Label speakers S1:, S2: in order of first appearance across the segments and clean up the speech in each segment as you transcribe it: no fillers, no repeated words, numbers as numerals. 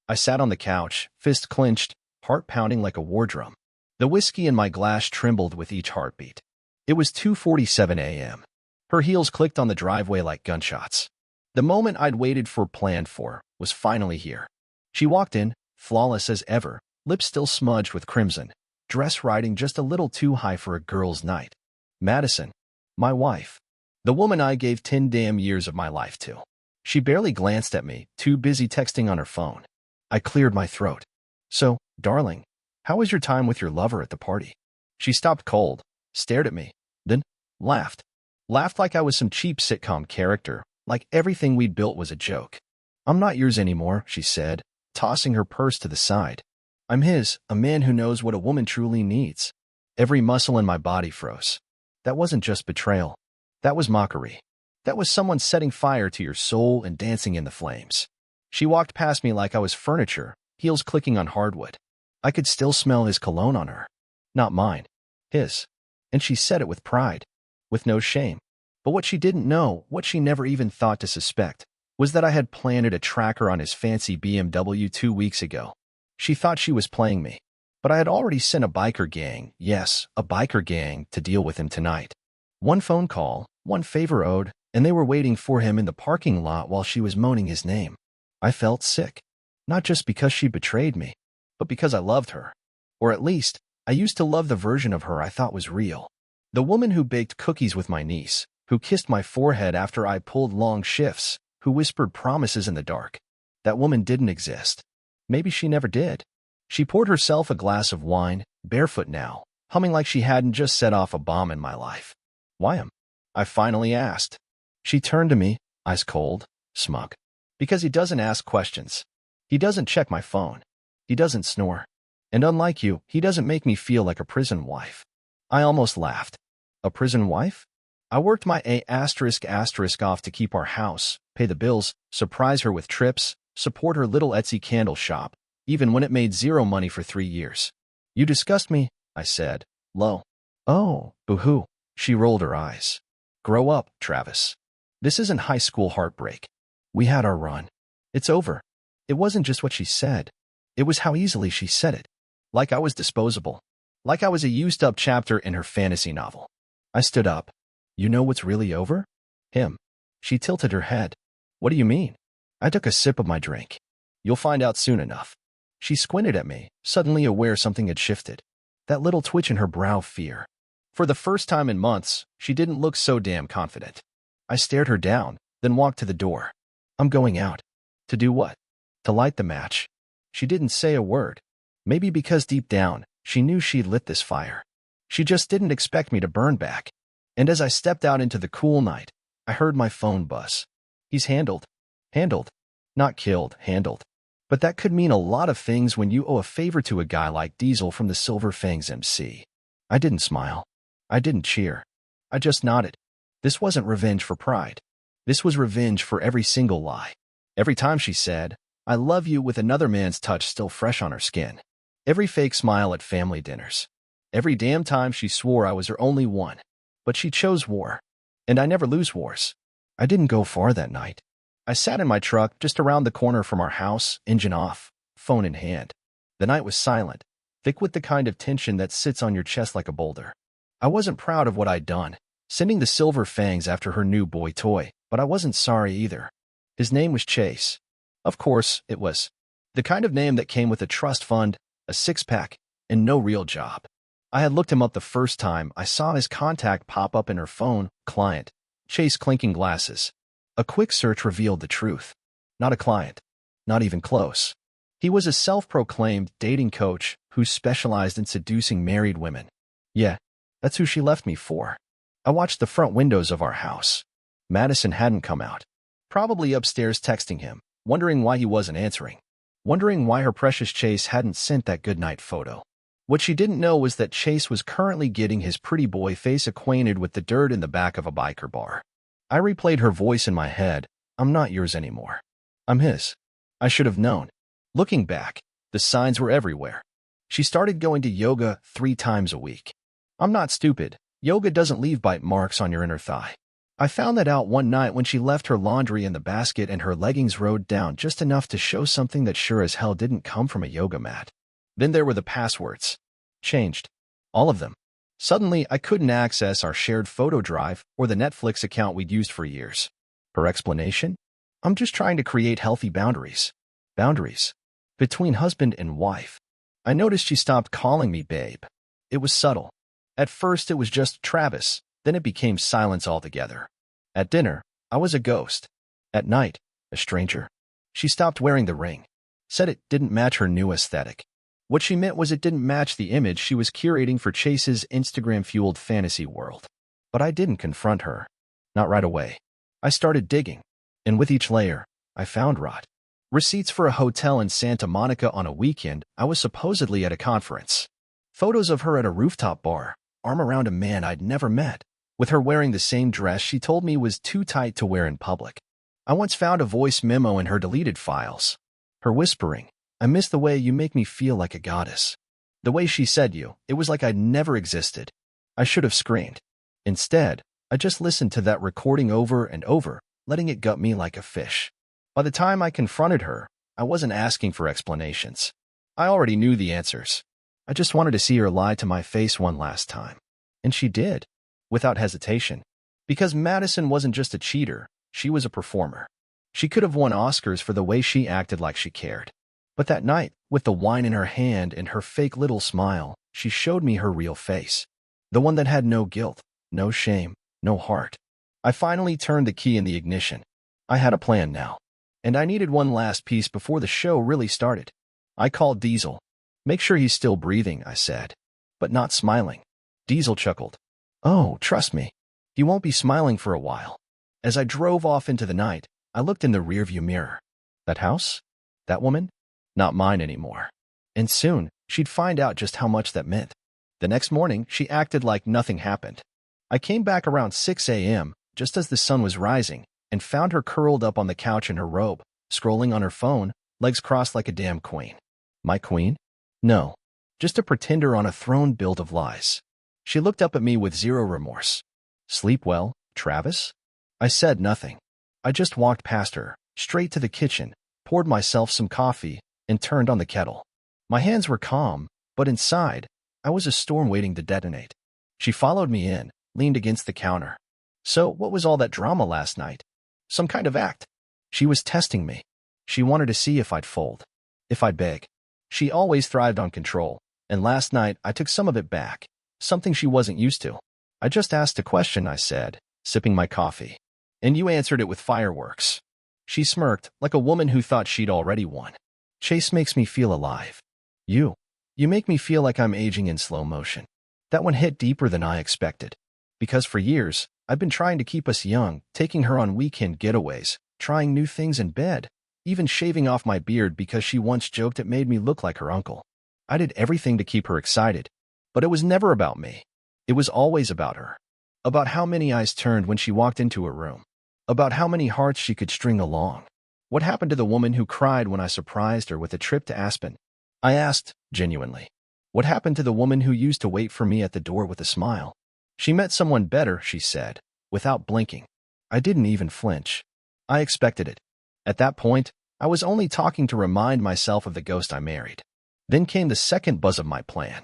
S1: I sat on the couch, fist clenched, heart pounding like a war drum. The whiskey in my glass trembled with each heartbeat. It was 2:47 a.m. Her heels clicked on the driveway like gunshots. The moment I'd waited for, planned for, was finally here. She walked in, flawless as ever, lips still smudged with crimson, dress riding just a little too high for a girl's night. Madison, my wife. The woman I gave 10 damn years of my life to. She barely glanced at me, too busy texting on her phone. I cleared my throat. So, darling, how was your time with your lover at the party? She stopped cold, stared at me, then laughed. Laughed like I was some cheap sitcom character, like everything we'd built was a joke. I'm not yours anymore, she said, tossing her purse to the side. I'm his, a man who knows what a woman truly needs. Every muscle in my body froze. That wasn't just betrayal. That was mockery. That was someone setting fire to your soul and dancing in the flames. She walked past me like I was furniture, heels clicking on hardwood. I could still smell his cologne on her. Not mine. His. And she said it with pride, with no shame. But what she didn't know, what she never even thought to suspect, was that I had planted a tracker on his fancy BMW 2 weeks ago. She thought she was playing me. But I had already sent a biker gang, yes, a biker gang, to deal with him tonight. One phone call, one favor owed, and they were waiting for him in the parking lot while she was moaning his name. I felt sick. Not just because she betrayed me, but because I loved her. Or at least, I used to love the version of her I thought was real. The woman who baked cookies with my niece, who kissed my forehead after I pulled long shifts, who whispered promises in the dark. That woman didn't exist. Maybe she never did. She poured herself a glass of wine, barefoot now, humming like she hadn't just set off a bomb in my life. Why am I finally asked? She turned to me, ice cold, smug. Because he doesn't ask questions. He doesn't check my phone. He doesn't snore. And unlike you, he doesn't make me feel like a prison wife. I almost laughed. A prison wife? I worked my *** off to keep our house, pay the bills, surprise her with trips, support her little Etsy candle shop, even when it made zero money for 3 years. You disgust me, I said, low. Oh, boo-hoo. She rolled her eyes. Grow up, Travis. This isn't high school heartbreak. We had our run. It's over. It wasn't just what she said. It was how easily she said it. Like I was disposable. Like I was a used-up chapter in her fantasy novel. I stood up. You know what's really over? Him. She tilted her head. What do you mean? I took a sip of my drink. You'll find out soon enough. She squinted at me, suddenly aware something had shifted. That little twitch in her brow, fear. For the first time in months, she didn't look so damn confident. I stared her down, then walked to the door. I'm going out. To do what? To light the match. She didn't say a word. Maybe because deep down, she knew she'd lit this fire. She just didn't expect me to burn back. And as I stepped out into the cool night, I heard my phone buzz. He's handled. Handled. Not killed, handled. But that could mean a lot of things when you owe a favor to a guy like Diesel from the Silver Fangs MC. I didn't smile. I didn't cheer. I just nodded. This wasn't revenge for pride. This was revenge for every single lie. Every time she said, I love you with another man's touch still fresh on her skin. Every fake smile at family dinners. Every damn time she swore I was her only one. But she chose war. And I never lose wars. I didn't go far that night. I sat in my truck just around the corner from our house, engine off, phone in hand. The night was silent, thick with the kind of tension that sits on your chest like a boulder. I wasn't proud of what I'd done, sending the Silver Fangs after her new boy toy, but I wasn't sorry either. His name was Chase. Of course, it was. The kind of name that came with a trust fund, a six-pack, and no real job. I had looked him up the first time I saw his contact pop up in her phone, client, Chase clinking glasses. A quick search revealed the truth. Not a client. Not even close. He was a self-proclaimed dating coach who specialized in seducing married women. Yeah, that's who she left me for. I watched the front windows of our house. Madison hadn't come out. Probably upstairs texting him, wondering why he wasn't answering. Wondering why her precious Chase hadn't sent that goodnight photo. What she didn't know was that Chase was currently getting his pretty boy face acquainted with the dirt in the back of a biker bar. I replayed her voice in my head. I'm not yours anymore. I'm his. I should have known. Looking back, the signs were everywhere. She started going to yoga 3 times a week. I'm not stupid. Yoga doesn't leave bite marks on your inner thigh. I found that out one night when she left her laundry in the basket and her leggings rode down just enough to show something that sure as hell didn't come from a yoga mat. Then there were the passwords. Changed. All of them. Suddenly, I couldn't access our shared photo drive or the Netflix account we'd used for years. Her explanation? I'm just trying to create healthy boundaries. Boundaries. Between husband and wife. I noticed she stopped calling me babe. It was subtle. At first, it was just Travis. Then it became silence altogether. At dinner, I was a ghost. At night, a stranger. She stopped wearing the ring. Said it didn't match her new aesthetic. What she meant was it didn't match the image she was curating for Chase's Instagram-fueled fantasy world. But I didn't confront her. Not right away. I started digging. And with each layer, I found rot. Receipts for a hotel in Santa Monica on a weekend I was supposedly at a conference. Photos of her at a rooftop bar, arm around a man I'd never met, with her wearing the same dress she told me was too tight to wear in public. I once found a voice memo in her deleted files. Her whispering, I miss the way you make me feel like a goddess. The way she said you, it was like I'd never existed. I should have screamed. Instead, I just listened to that recording over and over, letting it gut me like a fish. By the time I confronted her, I wasn't asking for explanations. I already knew the answers. I just wanted to see her lie to my face one last time. And she did. Without hesitation. Because Madison wasn't just a cheater, she was a performer. She could have won Oscars for the way she acted like she cared. But that night, with the wine in her hand and her fake little smile, she showed me her real face. The one that had no guilt, no shame, no heart. I finally turned the key in the ignition. I had a plan now. And I needed one last piece before the show really started. I called Diesel. Make sure he's still breathing, I said. But not smiling. Diesel chuckled. Oh, trust me. He won't be smiling for a while. As I drove off into the night, I looked in the rearview mirror. That house? That woman? Not mine anymore. And soon, she'd find out just how much that meant. The next morning, she acted like nothing happened. I came back around 6 a.m., just as the sun was rising, and found her curled up on the couch in her robe, scrolling on her phone, legs crossed like a damn queen. My queen? No. Just a pretender on a throne built of lies. She looked up at me with zero remorse. Sleep well, Travis? I said nothing. I just walked past her, straight to the kitchen, poured myself some coffee, and turned on the kettle. My hands were calm, but inside, I was a storm waiting to detonate. She followed me in, leaned against the counter. So, what was all that drama last night? Some kind of act. She was testing me. She wanted to see if I'd fold. If I'd beg. She always thrived on control, and last night I took some of it back. Something she wasn't used to. I just asked a question, I said, sipping my coffee. And you answered it with fireworks. She smirked, like a woman who thought she'd already won. Chase makes me feel alive. You make me feel like I'm aging in slow motion. That one hit deeper than I expected. Because for years, I've been trying to keep us young, taking her on weekend getaways, trying new things in bed, even shaving off my beard because she once joked it made me look like her uncle. I did everything to keep her excited. But it was never about me. It was always about her. About how many eyes turned when she walked into her room. About how many hearts she could string along. What happened to the woman who cried when I surprised her with a trip to Aspen? I asked, genuinely. What happened to the woman who used to wait for me at the door with a smile? She met someone better, she said, without blinking. I didn't even flinch. I expected it. At that point, I was only talking to remind myself of the ghost I married. Then came the second buzz of my plan.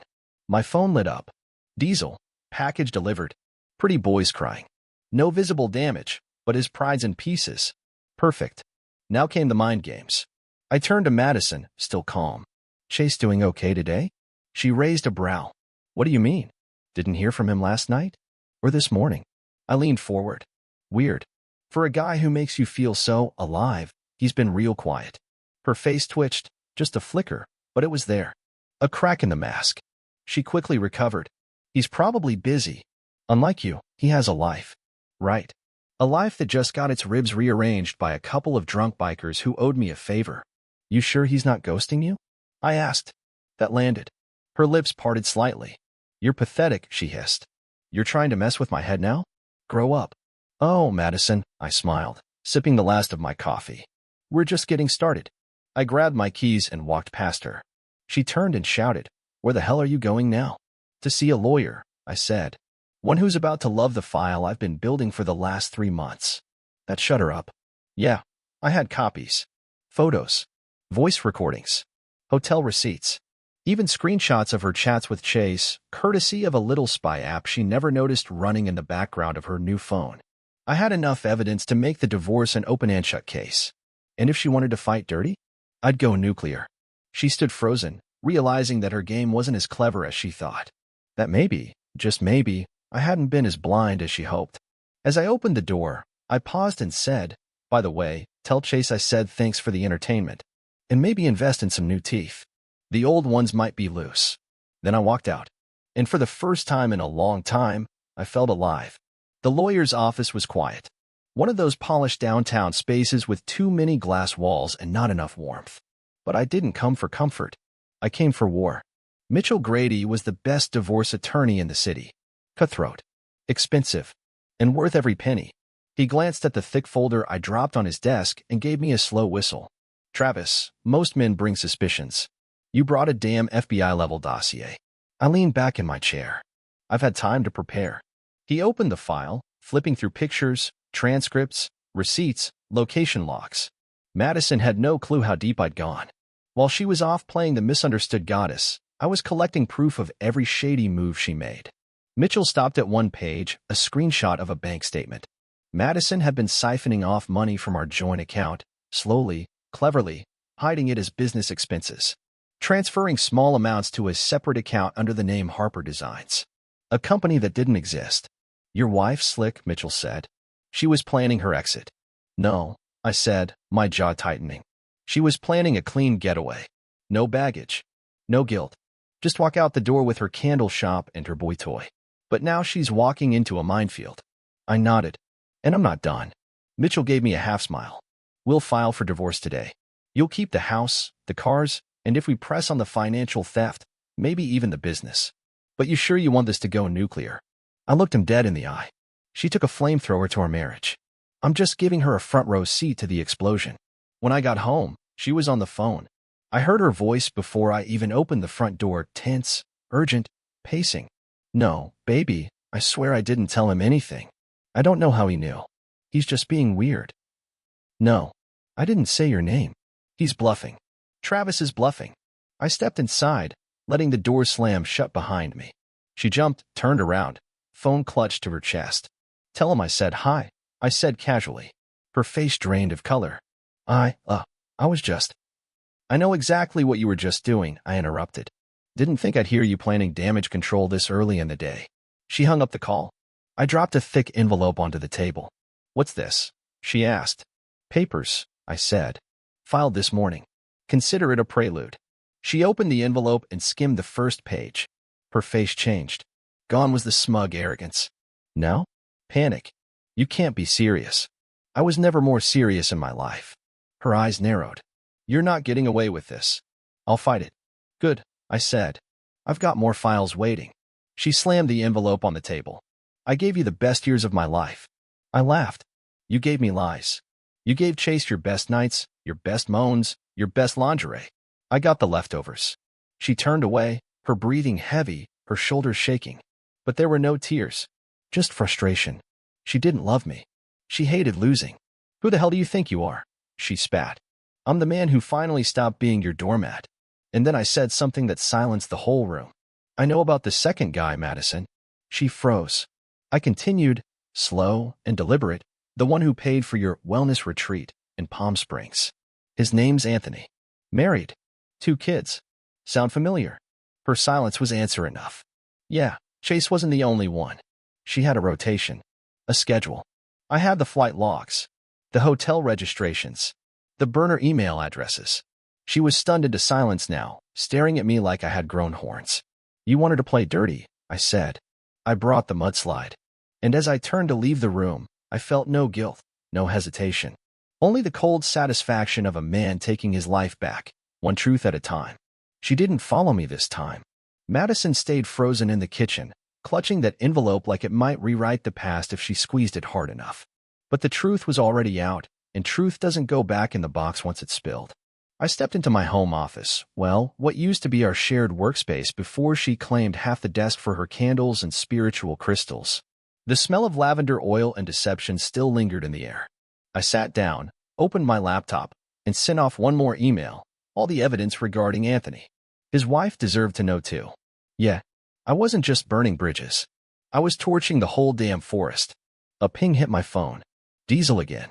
S1: My phone lit up. Diesel. Package delivered. Pretty boys crying. No visible damage, but his pride's in pieces. Perfect. Now came the mind games. I turned to Madison, still calm. Chase doing okay today? She raised a brow. What do you mean? Didn't hear from him last night? Or this morning? I leaned forward. Weird. For a guy who makes you feel so alive, he's been real quiet. Her face twitched, just a flicker, but it was there. A crack in the mask. She quickly recovered. He's probably busy. Unlike you, he has a life. Right. A life that just got its ribs rearranged by a couple of drunk bikers who owed me a favor. You sure he's not ghosting you? I asked. That landed. Her lips parted slightly. You're pathetic, she hissed. You're trying to mess with my head now? Grow up. Oh, Madison, I smiled, sipping the last of my coffee. We're just getting started. I grabbed my keys and walked past her. She turned and shouted, Where the hell are you going now? To see a lawyer, I said. One who's about to love the file I've been building for the last 3 months. That shut her up. Yeah, I had copies. Photos. Voice recordings. Hotel receipts. Even screenshots of her chats with Chase, courtesy of a little spy app she never noticed running in the background of her new phone. I had enough evidence to make the divorce an open and shut case. And if she wanted to fight dirty, I'd go nuclear. She stood frozen, realizing that her game wasn't as clever as she thought. That maybe, just maybe, I hadn't been as blind as she hoped. As I opened the door, I paused and said, "By the way, tell Chase I said thanks for the entertainment. And maybe invest in some new teeth. The old ones might be loose." Then I walked out. And for the first time in a long time, I felt alive. The lawyer's office was quiet. One of those polished downtown spaces with too many glass walls and not enough warmth. But I didn't come for comfort. I came for war. Mitchell Grady was the best divorce attorney in the city. Cutthroat. Expensive. And worth every penny. He glanced at the thick folder I dropped on his desk and gave me a slow whistle. "Travis, most men bring suspicions. You brought a damn FBI-level dossier." I leaned back in my chair. I've had time to prepare. He opened the file, flipping through pictures, transcripts, receipts, location logs. Madison had no clue how deep I'd gone. While she was off playing the misunderstood goddess, I was collecting proof of every shady move she made. Mitchell stopped at one page, a screenshot of a bank statement. Madison had been siphoning off money from our joint account, slowly, cleverly, hiding it as business expenses. Transferring small amounts to a separate account under the name Harper Designs. A company that didn't exist. "Your wife's slick," Mitchell said. "She was planning her exit." "No," I said, my jaw tightening. "She was planning a clean getaway. No baggage. No guilt. Just walk out the door with her candle shop and her boy toy. But now she's walking into a minefield." I nodded. "And I'm not done." Mitchell gave me a half smile. "We'll file for divorce today. You'll keep the house, the cars, and if we press on the financial theft, maybe even the business. But you sure you want this to go nuclear?" I looked him dead in the eye. "She took a flamethrower to our marriage. I'm just giving her a front row seat to the explosion." When I got home, she was on the phone. I heard her voice before I even opened the front door, tense, urgent, pacing. "No, baby, I swear I didn't tell him anything. I don't know how he knew. He's just being weird." "No, I didn't say your name. He's bluffing. Travis is bluffing." I stepped inside, letting the door slam shut behind me. She jumped, turned around, phone clutched to her chest. "Tell him I said hi," I said casually. Her face drained of color. I was just..." "I know exactly what you were just doing," I interrupted. "Didn't think I'd hear you planning damage control this early in the day." She hung up the call. I dropped a thick envelope onto the table. "What's this?" she asked. "Papers," I said. "Filed this morning. Consider it a prelude." She opened the envelope and skimmed the first page. Her face changed. Gone was the smug arrogance. "No?" Panic. "You can't be serious." I was never more serious in my life. Her eyes narrowed. "You're not getting away with this. I'll fight it." "Good," I said. "I've got more files waiting." She slammed the envelope on the table. "I gave you the best years of my life." I laughed. "You gave me lies. You gave Chase your best nights, your best moans, your best lingerie. I got the leftovers." She turned away, her breathing heavy, her shoulders shaking. But there were no tears. Just frustration. She didn't love me. She hated losing. "Who the hell do you think you are?" she spat. "I'm the man who finally stopped being your doormat." And then I said something that silenced the whole room. "I know about the second guy, Madison." She froze. I continued, slow and deliberate, "The one who paid for your wellness retreat in Palm Springs. His name's Anthony. Married. 2 kids. Sound familiar?" Her silence was answer enough. "Yeah, Chase wasn't the only one." She had a rotation. A schedule. I had the flight logs. The hotel registrations. The burner email addresses. She was stunned into silence now, staring at me like I had grown horns. "You wanted to play dirty," I said. I brought the mudslide. And as I turned to leave the room, I felt no guilt, no hesitation. Only the cold satisfaction of a man taking his life back, one truth at a time. She didn't follow me this time. Madison stayed frozen in the kitchen, clutching that envelope like it might rewrite the past if she squeezed it hard enough. But the truth was already out, and truth doesn't go back in the box once it's spilled. I stepped into my home office, well, what used to be our shared workspace before she claimed half the desk for her candles and spiritual crystals. The smell of lavender oil and deception still lingered in the air. I sat down, opened my laptop, and sent off one more email, all the evidence regarding Anthony. His wife deserved to know too. Yeah, I wasn't just burning bridges. I was torching the whole damn forest. A ping hit my phone. Diesel again.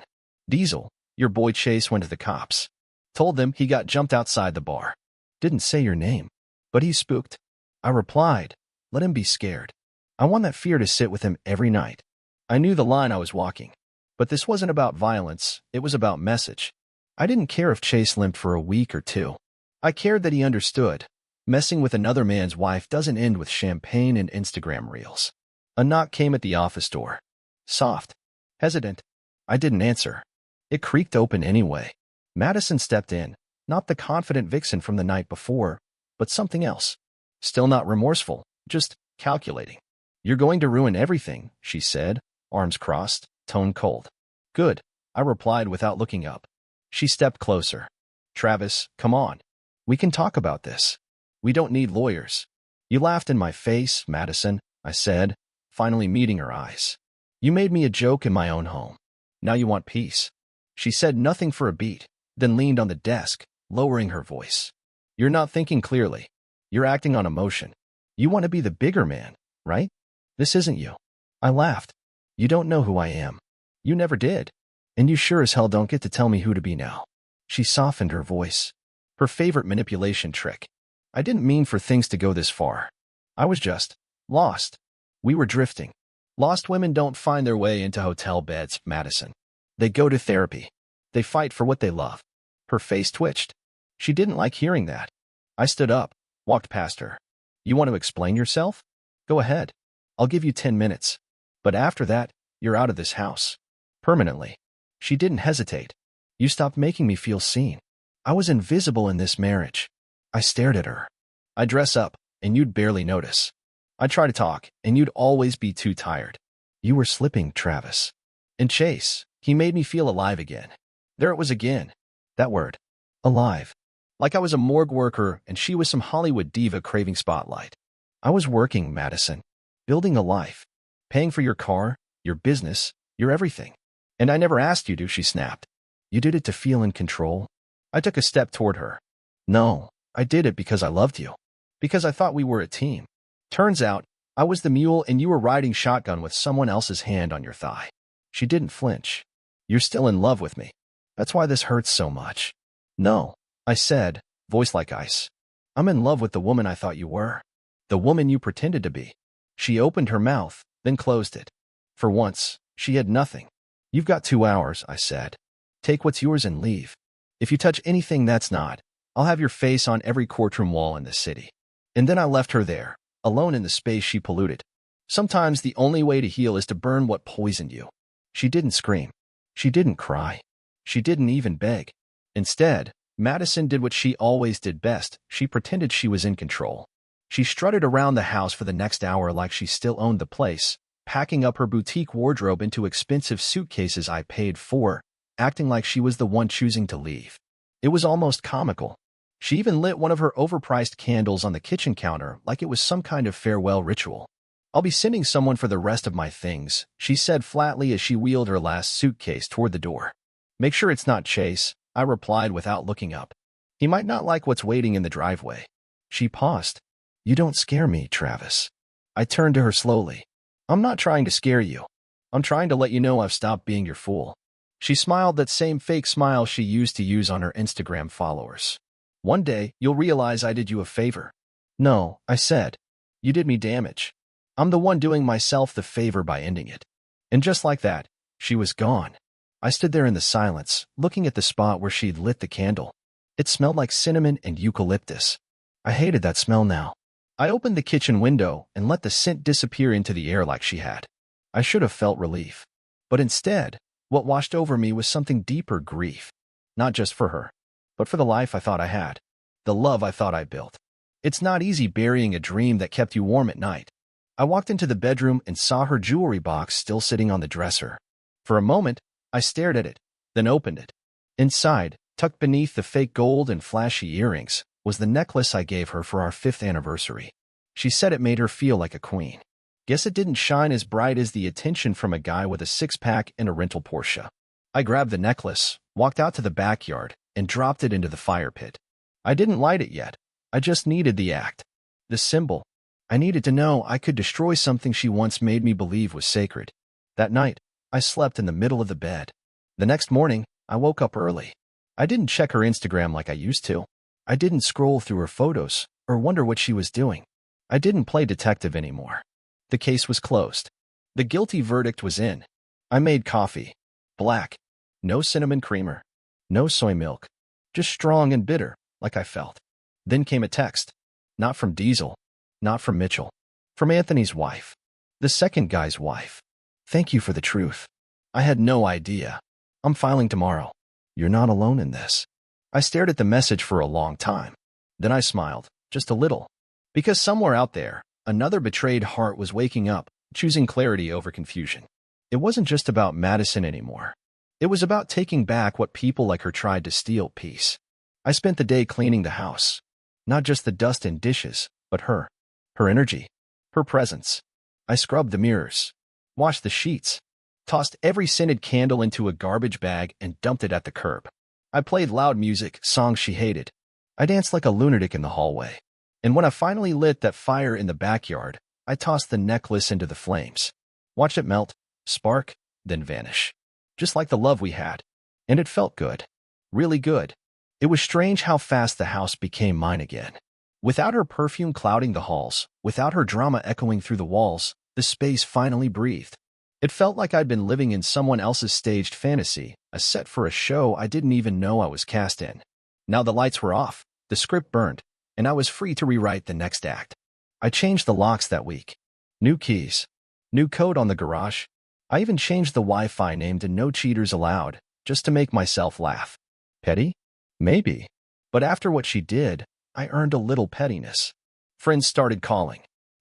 S1: Diesel, your boy Chase went to the cops. Told them he got jumped outside the bar. Didn't say your name, but he's spooked. I replied, let him be scared. I want that fear to sit with him every night. I knew the line I was walking. But this wasn't about violence, it was about message. I didn't care if Chase limped for a week or two. I cared that he understood. Messing with another man's wife doesn't end with champagne and Instagram reels. A knock came at the office door. Soft. Hesitant. I didn't answer. It creaked open anyway. Madison stepped in, not the confident vixen from the night before, but something else. Still not remorseful, just calculating. You're going to ruin everything, she said, arms crossed, tone cold. Good, I replied without looking up. She stepped closer. Travis, come on. We can talk about this. We don't need lawyers. You laughed in my face, Madison, I said, finally meeting her eyes. You made me a joke in my own home. Now you want peace. She said nothing for a beat, then leaned on the desk, lowering her voice. You're not thinking clearly. You're acting on emotion. You want to be the bigger man, right? This isn't you. I laughed. You don't know who I am. You never did. And you sure as hell don't get to tell me who to be now. She softened her voice. Her favorite manipulation trick. I didn't mean for things to go this far. I was just lost. We were drifting. Lost women don't find their way into hotel beds, Madison. They go to therapy. They fight for what they love. Her face twitched. She didn't like hearing that. I stood up, walked past her. You want to explain yourself? Go ahead. I'll give you 10 minutes. But after that, you're out of this house. Permanently. She didn't hesitate. You stopped making me feel seen. I was invisible in this marriage. I stared at her. I dress up, and you'd barely notice. I try to talk, and you'd always be too tired. You were slipping, Travis. And Chase, he made me feel alive again. There it was again. That word. Alive. Like I was a morgue worker and she was some Hollywood diva craving spotlight. I was working, Madison. Building a life. Paying for your car, your business, your everything. And I never asked you to, she snapped. You did it to feel in control? I took a step toward her. No, I did it because I loved you. Because I thought we were a team. Turns out, I was the mule and you were riding shotgun with someone else's hand on your thigh. She didn't flinch. You're still in love with me. That's why this hurts so much. No, I said, voice like ice. I'm in love with the woman I thought you were. The woman you pretended to be. She opened her mouth, then closed it. For once, she had nothing. You've got 2 hours, I said. Take what's yours and leave. If you touch anything that's not, I'll have your face on every courtroom wall in the city. And then I left her there, alone in the space she polluted. Sometimes the only way to heal is to burn what poisoned you. She didn't scream. She didn't cry. She didn't even beg. Instead, Madison did what she always did best. She pretended she was in control. She strutted around the house for the next hour like she still owned the place, packing up her boutique wardrobe into expensive suitcases I paid for, acting like she was the one choosing to leave. It was almost comical. She even lit one of her overpriced candles on the kitchen counter like it was some kind of farewell ritual. I'll be sending someone for the rest of my things, she said flatly as she wheeled her last suitcase toward the door. Make sure it's not Chase, I replied without looking up. He might not like what's waiting in the driveway. She paused. You don't scare me, Travis. I turned to her slowly. I'm not trying to scare you. I'm trying to let you know I've stopped being your fool. She smiled that same fake smile she used to use on her Instagram followers. One day, you'll realize I did you a favor. No, I said. You did me damage. I'm the one doing myself the favor by ending it. And just like that, she was gone. I stood there in the silence, looking at the spot where she'd lit the candle. It smelled like cinnamon and eucalyptus. I hated that smell now. I opened the kitchen window and let the scent disappear into the air like she had. I should have felt relief. But instead, what washed over me was something deeper grief. Not just for her, but for the life I thought I had. The love I thought I built. It's not easy burying a dream that kept you warm at night. I walked into the bedroom and saw her jewelry box still sitting on the dresser. For a moment, I stared at it, then opened it. Inside, Tucked beneath the fake gold and flashy earrings was the necklace I gave her for our 5th anniversary. She said it made her feel like a queen. Guess it didn't shine as bright as the attention from a guy with a six-pack and a rental Porsche. I grabbed the necklace, walked out to the backyard, and dropped it into the fire pit. I didn't light it yet. I just needed the act. The symbol. I needed to know I could destroy something she once made me believe was sacred. That night, I slept in the middle of the bed. The next morning, I woke up early. I didn't check her Instagram like I used to. I didn't scroll through her photos or wonder what she was doing. I didn't play detective anymore. The case was closed. The guilty verdict was in. I made coffee. Black. No cinnamon creamer. No soy milk. Just strong and bitter, like I felt. Then came a text. Not from Diesel. Not from Mitchell. From Anthony's wife. The second guy's wife. Thank you for the truth. I had no idea. I'm filing tomorrow. You're not alone in this. I stared at the message for a long time. Then I smiled, just a little. Because somewhere out there, another betrayed heart was waking up, choosing clarity over confusion. It wasn't just about Madison anymore. It was about taking back what people like her tried to steal: peace. I spent the day cleaning the house. Not just the dust and dishes, but her. Her energy. Her presence. I scrubbed the mirrors. Washed the sheets. Tossed every scented candle into a garbage bag and dumped it at the curb. I played loud music, songs she hated. I danced like a lunatic in the hallway. And when I finally lit that fire in the backyard, I tossed the necklace into the flames. Watched it melt, spark, then vanish. Just like the love we had. And it felt good. Really good. It was strange how fast the house became mine again. Without her perfume clouding the halls, without her drama echoing through the walls, the space finally breathed. It felt like I'd been living in someone else's staged fantasy, a set for a show I didn't even know I was cast in. Now the lights were off, the script burned, and I was free to rewrite the next act. I changed the locks that week. New keys. New code on the garage. I even changed the Wi-Fi name to No Cheaters Allowed, just to make myself laugh. Petty? Maybe. But after what she did, I earned a little pettiness. Friends started calling.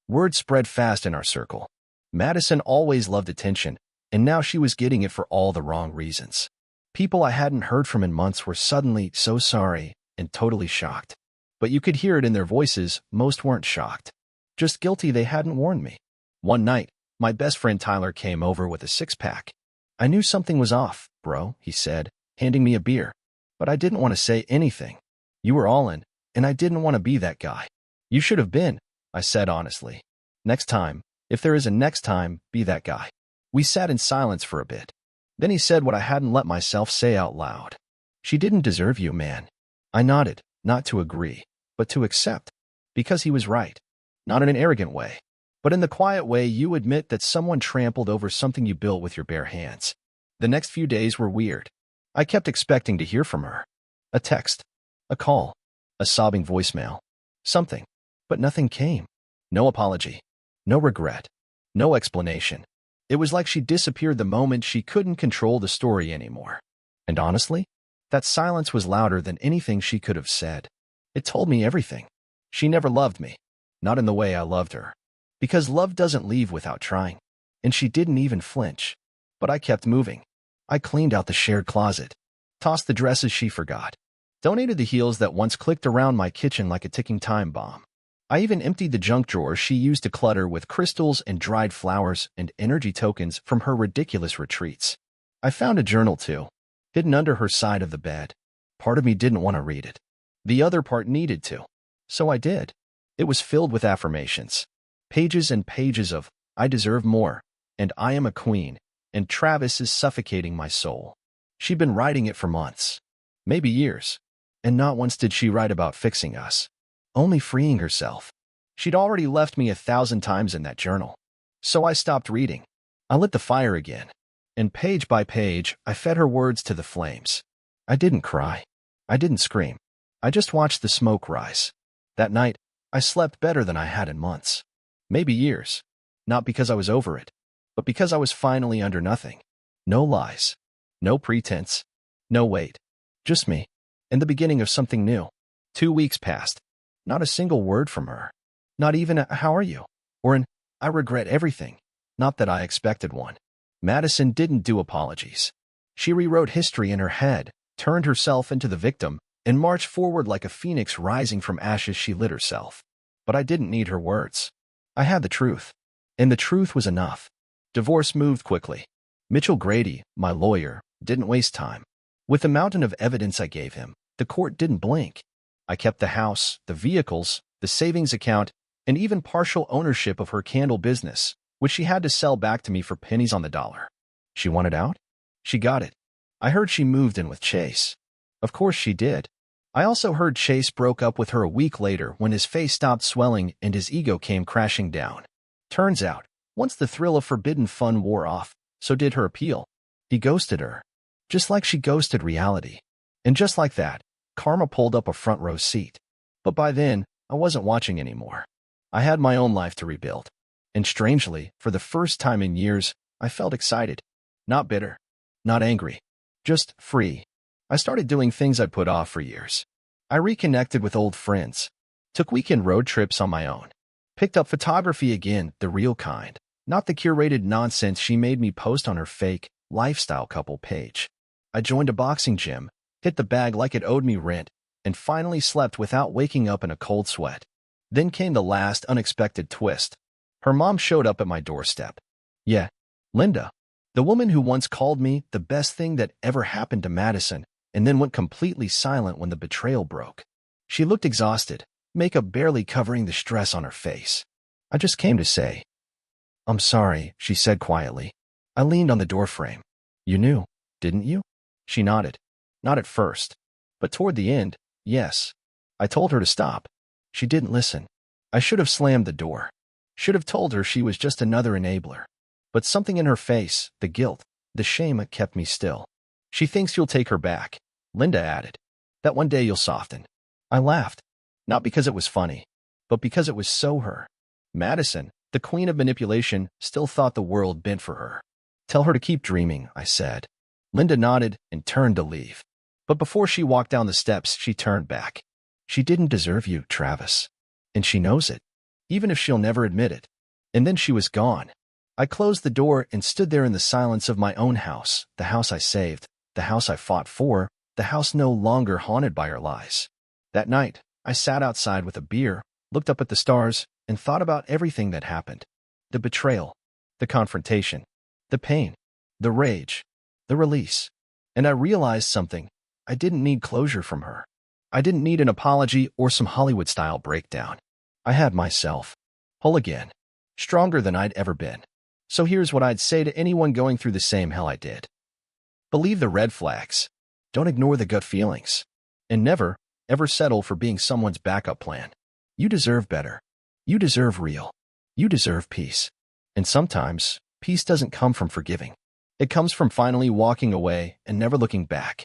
S1: Word spread fast in our circle. Madison always loved attention, and now she was getting it for all the wrong reasons. People I hadn't heard from in months were suddenly so sorry and totally shocked. But you could hear it in their voices. Most weren't shocked. Just guilty they hadn't warned me. One night, my best friend Tyler came over with a six-pack. I knew something was off, bro, he said, handing me a beer. But I didn't want to say anything. You were all in, and I didn't want to be that guy. You should have been, I said honestly. Next time, if there is a next time, be that guy. We sat in silence for a bit. Then he said what I hadn't let myself say out loud. She didn't deserve you, man. I nodded, not to agree, but to accept. Because he was right. Not in an arrogant way, but in the quiet way you admit that someone trampled over something you built with your bare hands. The next few days were weird. I kept expecting to hear from her. A text. A call. A sobbing voicemail. Something. But nothing came. No apology. No regret. No explanation. It was like she disappeared the moment she couldn't control the story anymore. And honestly, that silence was louder than anything she could have said. It told me everything. She never loved me. Not in the way I loved her. Because love doesn't leave without trying. And she didn't even flinch. But I kept moving. I cleaned out the shared closet. Tossed the dresses she forgot. Donated the heels that once clicked around my kitchen like a ticking time bomb. I even emptied the junk drawer she used to clutter with crystals and dried flowers and energy tokens from her ridiculous retreats. I found a journal too, hidden under her side of the bed. Part of me didn't want to read it. The other part needed to. So I did. It was filled with affirmations. Pages and pages of, I deserve more, and I am a queen, and Travis is suffocating my soul. She'd been writing it for months. Maybe years. And not once did she write about fixing us. Only freeing herself. She'd already left me 1,000 times in that journal. So I stopped reading. I lit the fire again. And page by page, I fed her words to the flames. I didn't cry. I didn't scream. I just watched the smoke rise. That night, I slept better than I had in months. Maybe years. Not because I was over it, but because I was finally under nothing. No lies. No pretense. No wait. Just me. And the beginning of something new. 2 weeks passed. Not a single word from her. Not even a "how are you?" or an "I regret everything." Not that I expected one. Madison didn't do apologies. She rewrote history in her head, turned herself into the victim, and marched forward like a phoenix rising from ashes. She lit herself. But I didn't need her words. I had the truth. And the truth was enough. Divorce moved quickly. Mitchell Grady, my lawyer, didn't waste time. With the mountain of evidence I gave him, the court didn't blink. I kept the house, the vehicles, the savings account, and even partial ownership of her candle business, which she had to sell back to me for pennies on the dollar. She wanted out? She got it. I heard she moved in with Chase. Of course she did. I also heard Chase broke up with her a week later when his face stopped swelling and his ego came crashing down. Turns out, once the thrill of forbidden fun wore off, so did her appeal. He ghosted her. Just like she ghosted reality. And just like that, karma pulled up a front row seat. But by then, I wasn't watching anymore. I had my own life to rebuild. And strangely, for the first time in years, I felt excited. Not bitter. Not angry. Just free. I started doing things I'd put off for years. I reconnected with old friends. Took weekend road trips on my own. Picked up photography again, the real kind. Not the curated nonsense she made me post on her fake lifestyle couple page. I joined a boxing gym, hit the bag like it owed me rent, and finally slept without waking up in a cold sweat. Then came the last unexpected twist. Her mom showed up at my doorstep. Yeah, Linda, the woman who once called me the best thing that ever happened to Madison, and then went completely silent when the betrayal broke. She looked exhausted, makeup barely covering the stress on her face. I just came to say, "I'm sorry," she said quietly. I leaned on the doorframe. "You knew, didn't you?" She nodded. Not at first. But toward the end, yes. I told her to stop. She didn't listen. I should have slammed the door. Should have told her she was just another enabler. But something in her face, the guilt, the shame, kept me still. "She thinks you'll take her back," Linda added. "That one day you'll soften." I laughed. Not because it was funny, but because it was so her. Madison, the queen of manipulation, still thought the world bent for her. "Tell her to keep dreaming," I said. Linda nodded and turned to leave. But before she walked down the steps, she turned back. "She didn't deserve you, Travis. And she knows it, even if she'll never admit it." And then she was gone. I closed the door and stood there in the silence of my own house, the house I saved, the house I fought for, the house no longer haunted by her lies. That night, I sat outside with a beer, looked up at the stars, and thought about everything that happened. The betrayal, the confrontation, the pain, the rage, the release. And I realized something. I didn't need closure from her. I didn't need an apology or some Hollywood-style breakdown. I had myself. Whole again. Stronger than I'd ever been. So here's what I'd say to anyone going through the same hell I did. Believe the red flags. Don't ignore the gut feelings. And never, ever settle for being someone's backup plan. You deserve better. You deserve real. You deserve peace. And sometimes, peace doesn't come from forgiving. It comes from finally walking away and never looking back.